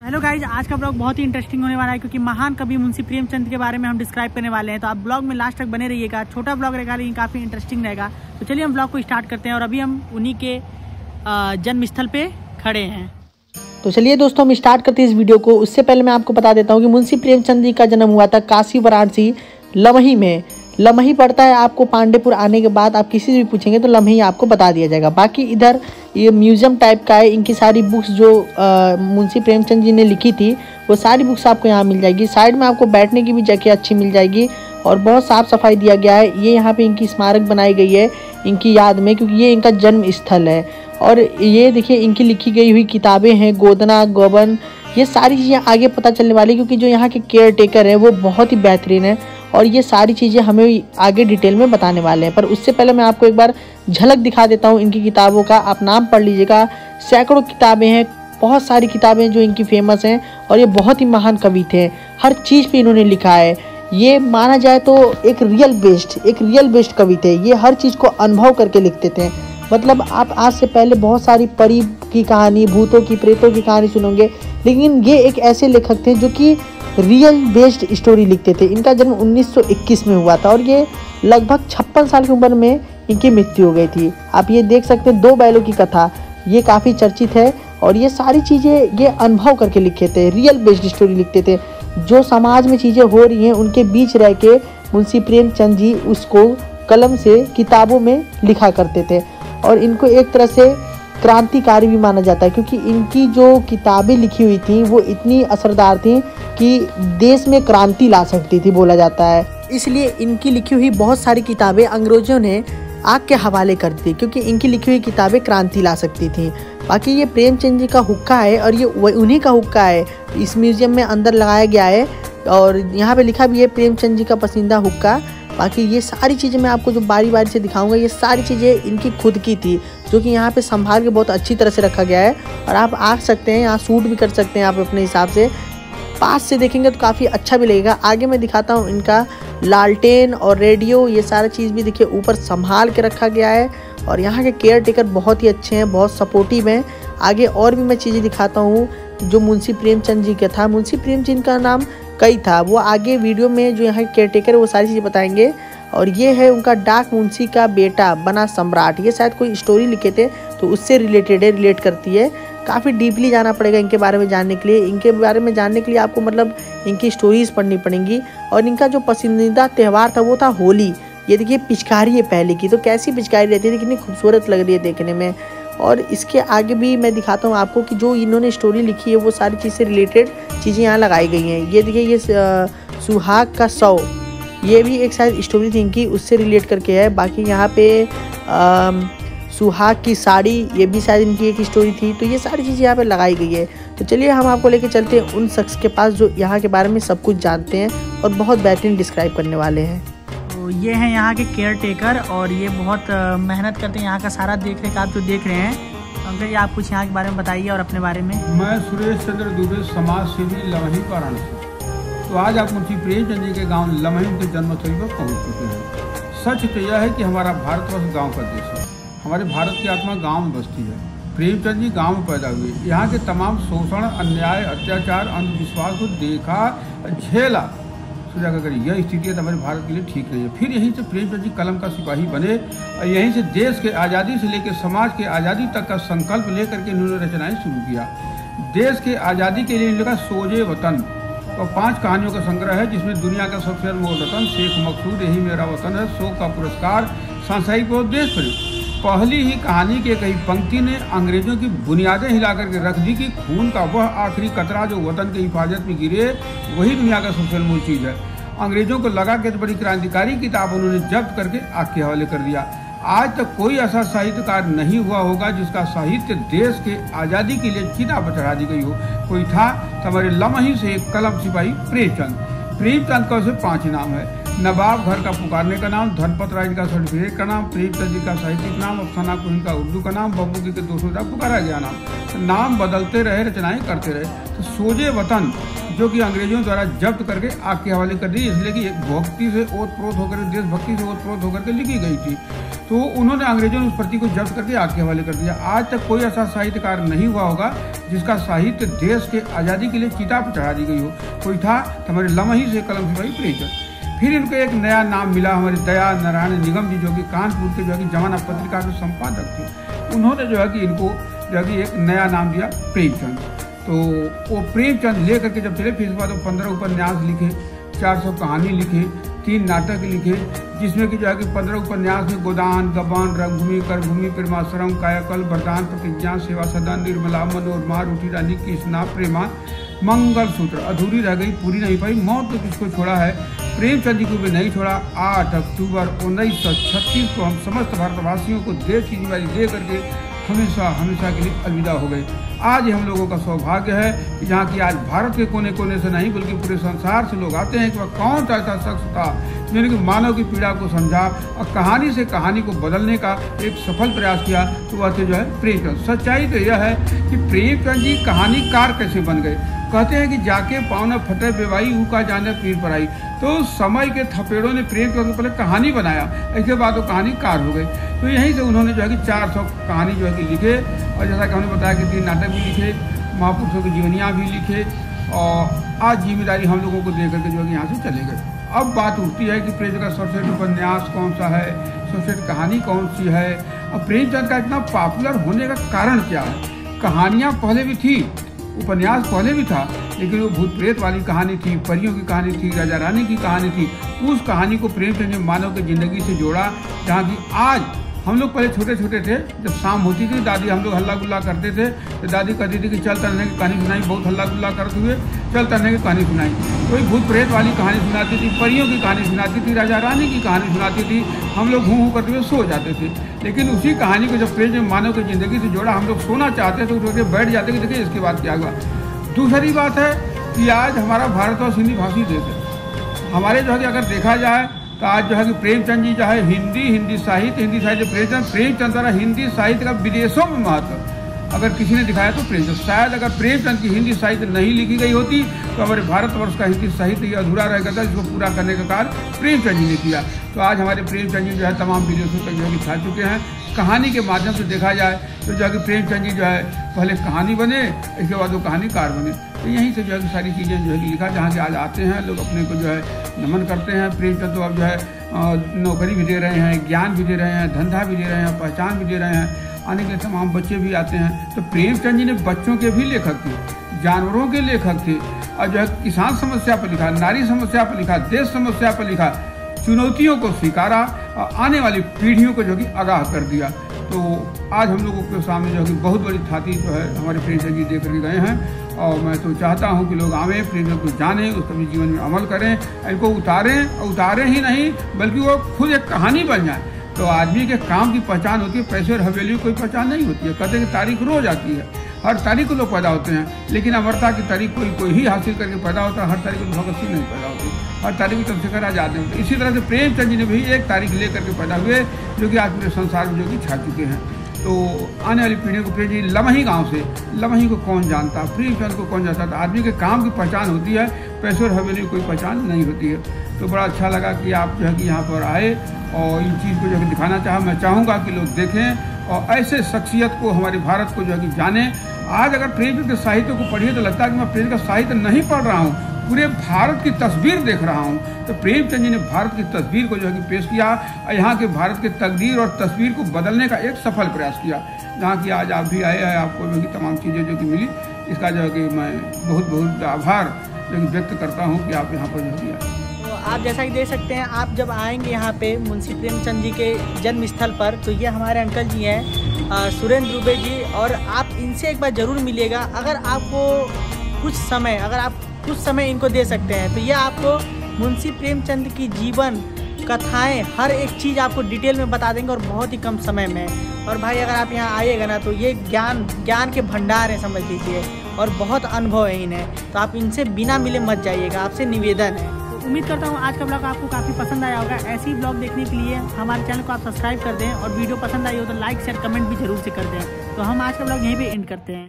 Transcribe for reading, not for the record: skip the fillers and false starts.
Hello guys, आज का blog बहुत ही इंटरेस्टिंग होने वाला है क्योंकि महान कवि मुंशी प्रेमचंद के बारे में हम डिस्क्राइब करने वाले हैं। तो आप ब्लॉग में लास्ट तक बने रहिएगा। छोटा ब्लॉग रहेगा लेकिन काफ़ी इंटरेस्टिंग रहेगा। तो चलिए हम ब्लॉग को स्टार्ट करते हैं और अभी हम उन्हीं के जन्म स्थल पे खड़े हैं। तो चलिए दोस्तों हम स्टार्ट करते हैं इस वीडियो को। उससे पहले मैं आपको बता देता हूँ कि मुंशी प्रेमचंद जी का जन्म हुआ था काशी वाराणसी लमही में। लमही पड़ता है आपको पांडेपुर आने के बाद। आप किसी से भी पूछेंगे तो लमही आपको बता दिया जाएगा। बाकी इधर ये म्यूजियम टाइप का है। इनकी सारी बुक्स जो मुंशी प्रेमचंद जी ने लिखी थी वो सारी बुक्स आपको यहाँ मिल जाएगी। साइड में आपको बैठने की भी जगह अच्छी मिल जाएगी और बहुत साफ़ सफाई दिया गया है। ये यहाँ पे इनकी स्मारक बनाई गई है इनकी याद में, क्योंकि ये इनका जन्म स्थल है। और ये देखिए इनकी लिखी गई हुई किताबें हैं, गोदना गोबन, ये सारी चीज़ें आगे पता चलने वाली, क्योंकि जो यहाँ के केयर टेकर हैं वो बहुत ही बेहतरीन है और ये सारी चीज़ें हमें आगे डिटेल में बताने वाले हैं। पर उससे पहले मैं आपको एक बार झलक दिखा देता हूँ इनकी किताबों का। आप नाम पढ़ लीजिएगा। सैकड़ों किताबें हैं, बहुत सारी किताबें जो इनकी फेमस हैं और ये बहुत ही महान कवि थे। हर चीज़ पे इन्होंने लिखा है। ये माना जाए तो एक रियल बेस्ड कवि थे। ये हर चीज़ को अनुभव करके लिखते थे। मतलब आप आज से पहले बहुत सारी परी की कहानी, भूतों की, प्रेतों की कहानी सुनोगे, लेकिन ये एक ऐसे लेखक थे जो कि रियल बेस्ड स्टोरी लिखते थे। इनका जन्म 1921 में हुआ था और ये लगभग 56 साल की उम्र में इनकी मृत्यु हो गई थी। आप ये देख सकते हैं, 2 बैलों की कथा, ये काफ़ी चर्चित है और ये सारी चीज़ें ये अनुभव करके लिखे थे। रियल बेस्ड स्टोरी लिखते थे। जो समाज में चीज़ें हो रही हैं उनके बीच रह के मुंशी प्रेमचंद जी उसको कलम से किताबों में लिखा करते थे। और इनको एक तरह से क्रांतिकारी भी माना जाता है, क्योंकि इनकी जो किताबें लिखी हुई थी वो इतनी असरदार थी कि देश में क्रांति ला सकती थी, बोला जाता है। इसलिए इनकी लिखी हुई बहुत सारी किताबें अंग्रेजों ने आग के हवाले कर दी, क्योंकि इनकी लिखी हुई किताबें क्रांति ला सकती थी। बाकी ये प्रेमचंद जी का हुक्का है और ये उन्हीं का हुक्का है। इस म्यूजियम में अंदर लगाया गया है और यहाँ पे लिखा भी है प्रेमचंद जी का पसंदीदा हुक्का। बाकी ये सारी चीज़ें मैं आपको जो बारी बारी से दिखाऊंगा, ये सारी चीज़ें इनकी खुद की थी, जो कि यहाँ पे संभाल के बहुत अच्छी तरह से रखा गया है। और आप आ सकते हैं, यहाँ शूट भी कर सकते हैं आप अपने हिसाब से। पास से देखेंगे तो काफ़ी अच्छा भी लगेगा। आगे मैं दिखाता हूँ इनका लालटेन और रेडियो, ये सारा चीज़ भी देखिए ऊपर संभाल के रखा गया है। और यहाँ के केयर टेकर बहुत ही अच्छे हैं, बहुत सपोर्टिव हैं। आगे और भी मैं चीज़ें दिखाता हूँ जो मुंशी प्रेमचंद जी का था। मुंशी प्रेमचंद का नाम कई था, वो आगे वीडियो में जो यहाँ के केयर टेकर है वो सारी चीज़ें बताएंगे। और ये है उनका डाक मुंशी का बेटा बना सम्राट। ये शायद कोई स्टोरी लिखे थे तो उससे रिलेट करती है। काफ़ी डीपली जाना पड़ेगा इनके बारे में जानने के लिए। इनके बारे में जानने के लिए आपको मतलब इनकी स्टोरीज पढ़नी पड़ेंगी। और इनका जो पसंदीदा त्यौहार था वो था होली। ये देखिए पिचकारी है पहले की, तो कैसी पिचकारी रहती है, कितनी खूबसूरत लग रही है देखने में। और इसके आगे भी मैं दिखाता हूँ आपको कि जो इन्होंने स्टोरी लिखी है वो सारी चीज़ से रिलेटेड चीज़ें यहाँ लगाई गई हैं। ये देखिए ये सुहाग का सौ, ये भी एक शायद स्टोरी थी इनकी, उससे रिलेट करके है। बाकी यहाँ पे सुहाग की साड़ी, ये भी शायद इनकी एक स्टोरी थी। तो ये सारी चीज़ें यहाँ पे लगाई गई है। तो चलिए हम आपको लेके चलते हैं उन शख्स के पास जो यहाँ के बारे में सब कुछ जानते हैं और बहुत बेहतरीन डिस्क्राइब करने वाले हैं। तो ये हैं यहाँ के केयर टेकर और ये बहुत मेहनत करते हैं यहाँ का सारा देख रेख आप जो देख रहे हैं। अंकल जी आप कुछ यहाँ के बारे में बताइए और अपने बारे में। मैं सुरेश चंद्र दुबे, समाज सेवी, लमही वाराणसी। तो आज आप मुंशी प्रेमचंद जी के गांव लमही के जन्मस्थली पर पहुंच चुके हैं। सच तो यह है कि हमारा भारतवर्ष गांव का देश है। हमारे भारत की आत्मा गांव में बसती है। प्रेमचंद जी गांव में पैदा हुए। यहाँ के तमाम शोषण, अन्याय, अत्याचार, अंधविश्वास को देखा, झेला। सोचा अगर यह स्थिति है तो हमारे भारत के लिए ठीक नहीं है। फिर यहीं से प्रेमचंद जी कलम का सिपाही बने और यहीं से देश के आज़ादी से लेकर समाज के आज़ादी तक का संकल्प लेकर के इन्होंने रचनाएं शुरू किया। देश के आज़ादी के लिए लिखा सोजे वतन और 5 कहानियों का संग्रह है, जिसमें दुनिया का सबसे अनमोल रतन, शेख मकसूद, यही मेरा वतन है, शोक का पुरस्कार, सांसारिक और देश प्रेम। पहली ही कहानी के कई पंक्ति ने अंग्रेजों की बुनियादें हिला करके रख दी कि खून का वह आखिरी कतरा जो वतन की हिफाजत में गिरे वही दुनिया का सबसे अनमोल चीज़ है। अंग्रेजों को लगा कि बड़ी क्रांतिकारी किताब उन्होंने जब्त करके आग के हवाले कर दिया। आज तक कोई ऐसा साहित्यकार नहीं हुआ होगा जिसका साहित्य देश के आज़ादी के लिए चिता पर चढ़ा दी गई हो। कोई था तो हमारे लमही से एक कलम सिपाही प्रेमचंद। प्रेमचंद का उसे 5 नाम है। नवाब घर का पुकारने का नाम, धनपत राय जी का सर्टिफिकेट का नाम, प्रेमचंद जी का साहित्यिक नाम, अफसाना कुहिन का उर्दू का नाम, बब्बू जी के 200 पुकारा गया नाम। तो नाम बदलते रहे, रचनाएं करते रहे। तो सोजे वतन जो कि अंग्रेजों द्वारा जब्त करके आग के हवाले कर दी, इसलिए कि एक भक्ति से ओतप्रोत होकर, देशभक्ति से ओतप्रोत होकर के लिखी गई थी। तो उन्होंने अंग्रेजों ने उस प्रति को जब्त करके आग के हवाले कर दिया। आज तक कोई ऐसा साहित्यकार नहीं हुआ होगा जिसका साहित्य देश के आज़ादी के लिए चिता पर चढ़ा दी गई हो। कोई था तो हमारे लमही से कलम सिपाही प्रेमचंद। फिर इनको एक नया नाम मिला, हमारे दया नारायण निगम जी जो कि कानपुर के जो है कि जमाना पत्रिका के संपादक थे। उन्होंने जो है कि इनको जो है कि एक नया नाम दिया प्रेमचंद। तो वो प्रेमचंद लेकर के जब चले, फिर इसके बाद 15 उपन्यास लिखे, 400 कहानी लिखे, 3 नाटक लिखे, जिसमें कि जो है कि 15 उपन्यास में गोदान, गबन, रंगभूमि, करभूमि, प्रेमाश्रम, कायाकल्प, वरदान, प्रतिज्ञा, सेवा सदन, निर्मला, मनोरमा, रोटी रानी, कृष्णा, प्रेमा, मंगलसूत्र, अधूरी रह गई, पूरी नहीं पाई, मौत तो किसको छोड़ा है, प्रेमचंद जी को भी नहीं छोड़ा। 8 अक्टूबर 1936 को हम समस्त भारतवासियों को देश की जिम्मेदारी दे करके हमेशा हमेशा के लिए अलविदा हो गए। आज हम लोगों का सौभाग्य है कि जहाँ की आज भारत के कोने कोने से नहीं बल्कि पूरे संसार से लोग आते हैं कि वह कौन सा ऐसा शख्स था जिन्होंने कि मानव की पीड़ा को समझा और कहानी से कहानी को बदलने का एक सफल प्रयास किया। तो वह थे जो है प्रेमचंद। सच्चाई तो यह है कि प्रेमचंद जी कहानीकार कैसे बन गए। कहते हैं कि जाके पाँव न फटे बेवाई ऊ का जाने पीर पर आई। तो समय के थपेड़ों ने प्रेमचंद को पहले कहानी बनाया, इसके बाद वो कहानीकार हो गए। तो यहीं से उन्होंने जो है कि 400 कहानी जो है कि लिखे, और जैसा कि हमने बताया कि 3 नाटक भी लिखे, महापुरुषों की जीवनियाँ भी लिखे, और आज जिम्मेदारी हम लोगों को दे करके जो है कि यहाँ से चले गए। अब बात उठती है कि प्रेमचंद का सर्वश्रेष्ठ उपन्यास कौन सा है, सर्वश्रेष्ठ कहानी कौन सी है, और प्रेमचंद का इतना पॉपुलर होने का कारण क्या है। कहानियाँ पहले भी थी, उपन्यास पहले भी था, लेकिन वो भूत प्रेत वाली कहानी थी, परियों की कहानी थी, राजा रानी की कहानी थी। उस कहानी को प्रेमचंद ने मानव की जिंदगी से जोड़ा। जहाँ की आज हम लोग पहले छोटे छोटे थे, जब शाम होती थी दादी हम लोग हल्ला गुल्ला करते थे, तो दादी कहती थी कि चल तैरने की कहानी सुनाई, बहुत हल्ला गुल्ला करते हुए चल तैरने की कहानी सुनाई। कोई भूत प्रेत वाली कहानी सुनाती थी, परियों की कहानी सुनाती थी, राजा रानी की कहानी सुनाती थी। हम लोग हूँ करते हुए सो जाते थे। लेकिन उसी कहानी को जब प्रेमचंद मानव की जिंदगी से जोड़ा, हम लोग सोना चाहते तो उठ के बैठ जाते कि देखिए इसके बाद क्या हुआ। दूसरी बात है कि आज हमारा भारत और हिंदी भाषी देश है। हमारे जो है कि अगर देखा जाए तो आज जो है कि प्रेमचंद जी जो है हिंदी साहित्य प्रेमचंद द्वारा हिंदी साहित्य का विदेशों में महत्व अगर किसी ने दिखाया तो प्रेमचंद। शायद अगर प्रेमचंद की हिंदी साहित्य नहीं लिखी गई होती तो हमारे भारतवर्ष का हिंदी साहित्य अधूरा रह गया था, जिसको पूरा करने का कार्य प्रेमचंद जी ने किया। तो आज हमारे प्रेमचंद जी जो है तमाम विदेशों तक जो है कि छा चुके हैं। कहानी के माध्यम से देखा जाए तो जो है कि प्रेमचंद जी जो है पहले कहानी बने, इसके बाद वो कहानीकार बने। तो यहीं से जो है कि सारी चीज़ें जो है कि लिखा, जहाँ से आज आते हैं लोग अपने को जो है नमन करते हैं। प्रेमचंद तो अब जो है नौकरी भी दे रहे हैं, ज्ञान भी दे रहे हैं, धंधा भी दे रहे हैं, पहचान भी दे रहे हैं, आने के तमाम बच्चे भी आते हैं। तो प्रेमचंद जी ने बच्चों के भी लेखक थे, जानवरों के लेखक थे, और जो है किसान समस्या पर लिखा, नारी समस्या पर लिखा, देश समस्या पर लिखा, चुनौतियों को स्वीकारा और आने वाली पीढ़ियों को जो कि आगाह कर दिया। तो आज हम लोगों के सामने जो है कि बहुत बड़ी थाती जो है हमारे प्रेमचंद जी दे करके गए हैं। और मैं तो चाहता हूं कि लोग आवें, प्रेमचंद को जानें, उसको अपने जीवन में अमल करें, इनको उतारें ही नहीं बल्कि वो खुद एक कहानी बन जाए। तो आदमी के काम की पहचान होती है, पैसे और हवेली की कोई पहचान नहीं होती है। कहते हैं कि तारीख रोज आती है, हर तारीख को लोग पैदा होते हैं, लेकिन अमरता की तारीख कोई ही हासिल करके पैदा होता है। हर तारीख को भगत सिंह नहीं पैदा होती, हर तारीख को चंद्रशेखर आजाद नहीं होते। इसी तरह से प्रेमचंद जी ने भी एक तारीख लेकर के पैदा हुए, जो कि आज पूरे संसार में जो कि छा चुके हैं। तो आने वाली पीढ़ी को प्रेमचंद जी लमही गांव से, लमही को कौन जानता, प्रेमचंद को कौन जानता। आदमी के काम की पहचान होती है, पैसे और हवेली की कोई पहचान नहीं होती है। तो बड़ा अच्छा लगा कि आप जो है कि यहाँ पर आए और इन चीज़ को जो है दिखाना चाहा। मैं चाहूँगा कि लोग देखें और ऐसे शख्सियत को, हमारे भारत को जो है कि जाने। आज अगर प्रेमचंद के साहित्य को पढ़िए तो लगता है कि मैं प्रेमचंद का साहित्य नहीं पढ़ रहा हूँ, पूरे भारत की तस्वीर देख रहा हूँ। तो प्रेमचंद जी ने भारत की तस्वीर को जो है कि पेश किया और यहाँ के भारत के तकदीर और तस्वीर को बदलने का एक सफल प्रयास किया। जहाँ की आज आप भी आए हैं, आपको जो कि तमाम चीज़ें जो कि मिली, इसका जो है कि मैं बहुत बहुत आभार जो कि व्यक्त करता हूँ कि आप यहाँ पर जो है आए। तो आप जैसा कि देख सकते हैं, आप जब आएंगे यहाँ पे मुंशी प्रेमचंद जी के जन्म स्थल पर, तो ये हमारे अंकल जी हैं सुरेंद्र दुबे जी, और आप इनसे एक बार ज़रूर मिलिएगा। अगर आपको कुछ समय इनको दे सकते हैं तो ये आपको मुंशी प्रेमचंद की जीवन कथाएं, हर एक चीज़ आपको डिटेल में बता देंगे और बहुत ही कम समय में। और भाई अगर आप यहाँ आइएगा ना तो ये ज्ञान के भंडार हैं समझ लीजिए, और बहुत अनुभव है इन्हें। तो आप इनसे बिना मिले मत जाइएगा, आपसे निवेदन है। उम्मीद करता हूँ आज का ब्लॉग आपको काफ़ी पसंद आया होगा। ऐसी ब्लॉग देखने के लिए हमारे चैनल को आप सब्सक्राइब कर दें और वीडियो पसंद आई हो तो लाइक शेयर कमेंट भी जरूर से कर दें। तो हम आज का ब्लॉग यहीं पे एंड करते हैं।